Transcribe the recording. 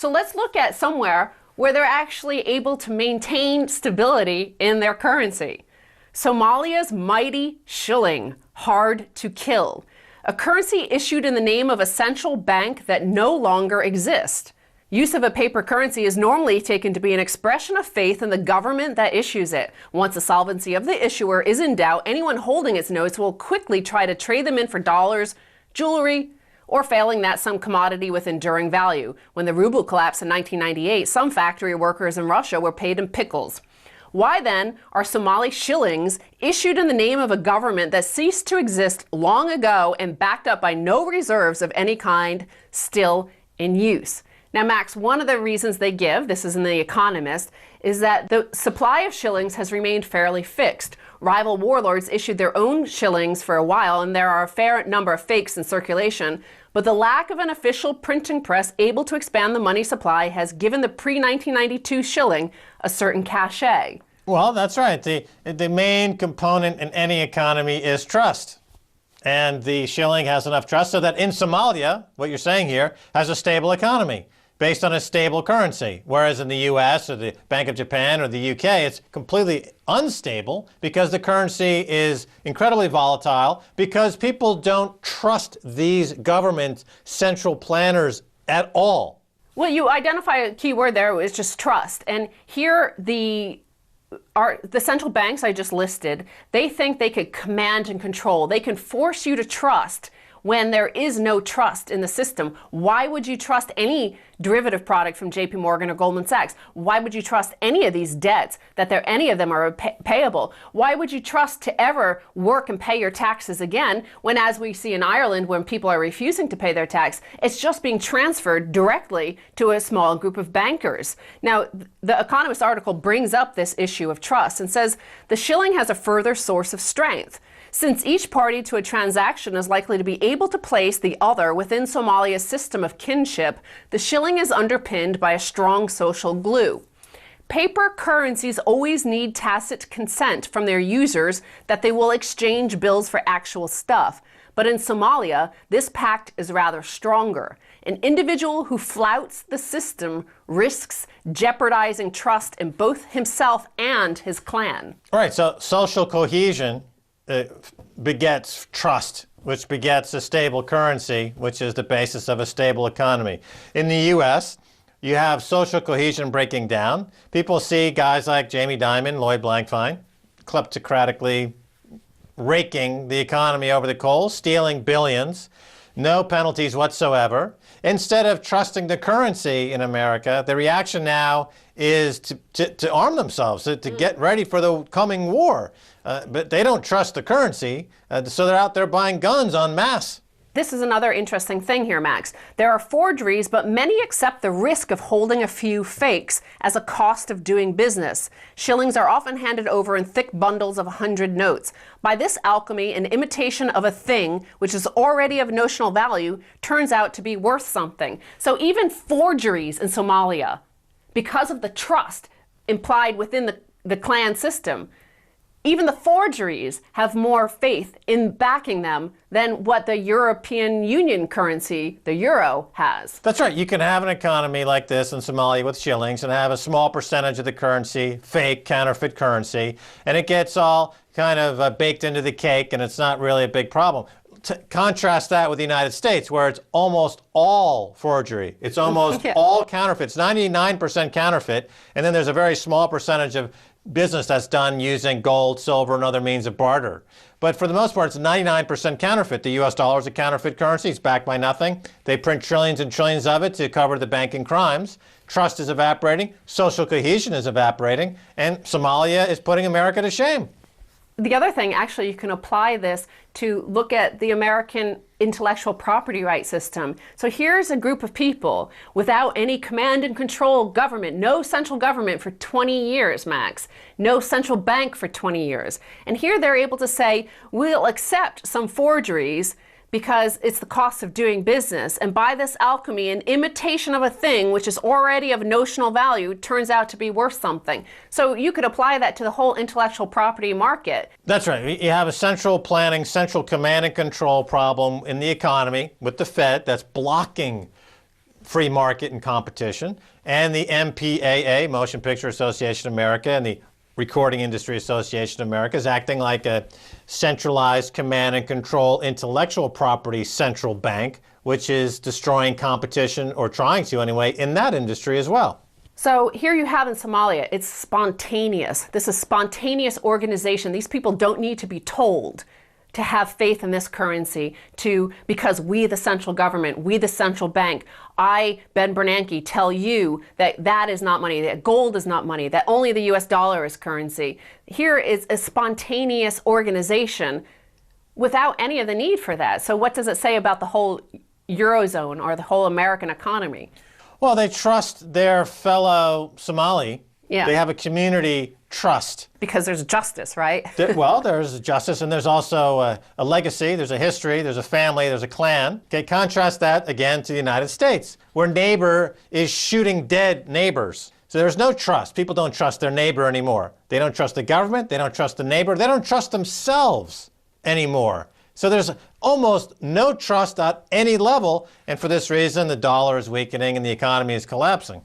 So let's look at somewhere where they're actually able to maintain stability in their currency. Somalia's mighty shilling, hard to kill. A currency issued in the name of a central bank that no longer exists. Use of a paper currency is normally taken to be an expression of faith in the government that issues it. Once the solvency of the issuer is in doubt, anyone holding its notes will quickly try to trade them in for dollars, jewelry, or failing that, some commodity with enduring value. When the ruble collapsed in 1998, some factory workers in Russia were paid in pickles. Why then are Somali shillings issued in the name of a government that ceased to exist long ago and backed up by no reserves of any kind still in use? Now, Max, one of the reasons they give, this is in The Economist, is that the supply of shillings has remained fairly fixed. Rival warlords issued their own shillings for a while, and there are a fair number of fakes in circulation. But the lack of an official printing press able to expand the money supply has given the pre-1992 shilling a certain cachet. Well, that's right. The main component in any economy is trust. And the shilling has enough trust so that in Somalia, what you're saying here, has a stable economy based on a stable currency. Whereas in the US or the Bank of Japan or the UK, it's completely unstable because the currency is incredibly volatile, because people don't trust these government central planners at all. Well, you identify a key word there, is just trust. And here the central banks I just listed, they think they could command and control. They can force you to trust when there is no trust in the system. Why would you trust any derivative product from JP Morgan or Goldman Sachs? Why would you trust any of these debts, that any of them are payable? Why would you trust to ever work and pay your taxes again when, as we see in Ireland, when people are refusing to pay their tax, it's just being transferred directly to a small group of bankers? Now, the Economist article brings up this issue of trust and says the shilling has a further source of strength. Since each party to a transaction is likely to be able to place the other within Somalia's system of kinship, the shilling is underpinned by a strong social glue. Paper currencies always need tacit consent from their users that they will exchange bills for actual stuff. But in Somalia, this pact is rather stronger. An individual who flouts the system risks jeopardizing trust in both himself and his clan. All right, so social cohesion begets trust, which begets a stable currency, which is the basis of a stable economy. In the U.S., you have social cohesion breaking down. People see guys like Jamie Dimon, Lloyd Blankfein, kleptocratically raking the economy over the coals, stealing billions, no penalties whatsoever. Instead of trusting the currency in America, the reaction now is to arm themselves, to get ready for the coming war. But they don't trust the currency, so they're out there buying guns en masse. This is another interesting thing here, Max. There are forgeries, but many accept the risk of holding a few fakes as a cost of doing business. Shillings are often handed over in thick bundles of 100 notes. By this alchemy, an imitation of a thing, which is already of notional value, turns out to be worth something. So even forgeries in Somalia, because of the trust implied within the clan system, even the forgeries have more faith in backing them than what the European Union currency, the euro, has. That's right. You can have an economy like this in Somalia with shillings and have a small percentage of the currency, fake, counterfeit currency, and it gets all kind of baked into the cake, and it's not really a big problem. Contrast that with the United States, where it's almost all forgery. It's almost all counterfeit. It's 99% counterfeit, and then there's a very small percentage of business that's done using gold, silver, and other means of barter. But for the most part, it's 99% counterfeit. The US dollar is a counterfeit currency. It's backed by nothing. They print trillions and trillions of it to cover the banking crimes. Trust is evaporating. Social cohesion is evaporating. And Somalia is putting America to shame. The other thing, actually, you can apply this to look at the American intellectual property rights system. So here's a group of people without any command and control government, no central government for 20 years, Max, no central bank for 20 years. And here they're able to say, we'll accept some forgeries because it's the cost of doing business. And by this alchemy, an imitation of a thing which is already of notional value turns out to be worth something. So you could apply that to the whole intellectual property market. That's right. You have a central planning, central command and control problem in the economy with the Fed that's blocking free market and competition, and the MPAA, Motion Picture Association of America, and the Recording Industry Association of America is acting like a centralized command and control intellectual property central bank, which is destroying competition, or trying to anyway, in that industry as well. So here you have in Somalia, it's spontaneous. This is spontaneous organization. These people don't need to be told to have faith in this currency, because we, the central government, we, the central bank, I, Ben Bernanke, tell you that that is not money, that gold is not money, that only the US dollar is currency. Here is a spontaneous organization without any of the need for that. So what does it say about the whole Eurozone or the whole American economy? Well, they trust their fellow Somali. Yeah. They have a community trust. Because there's justice, right? Well, there's justice, and there's also a legacy, there's a history, there's a family, there's a clan. Okay, contrast that again to the United States, where neighbor is shooting dead neighbors. So there's no trust. People don't trust their neighbor anymore. They don't trust the government, they don't trust the neighbor, they don't trust themselves anymore. So there's almost no trust at any level, and for this reason, the dollar is weakening and the economy is collapsing.